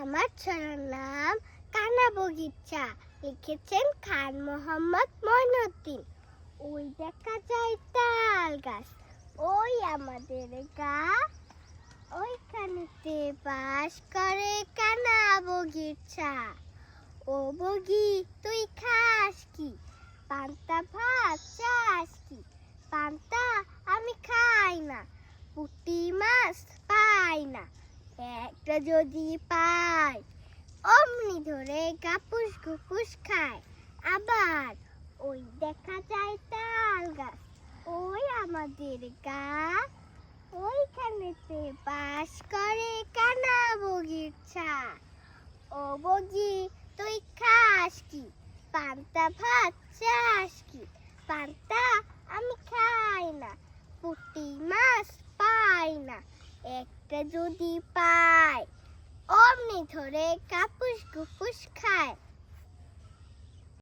আমার ছড়ার নাম কানা বগিচা, লিখেছেন খান মোহাম্মদ মঈনুদ্দিন। ওই দেখা যায় তাল গাছ, ওই আমাদের গা, ওইখানেতে বাস করে কানা বগিচা। ও বগি তুই খাস কি, পান্তা ভাত চাস কি? পান্তা আমি খাই না, পুঁটি মাছ পাই না, একটা যদি পাই অমনি ধরে গাপুস গুপুস খায়। আবার ওই দেখা যায় তাল গাছ, ওই আমাদের গা, ওইখানেতে বাস করে কানা বগিচা। ও বগি তুই খাস কি, পান্তা ভাত চাস কি? পান্তা আমি খাই না, পুঁটি মাছ পাই না, একটা যদি পাই অমনি ধরে কাপুস গুপুস খায়।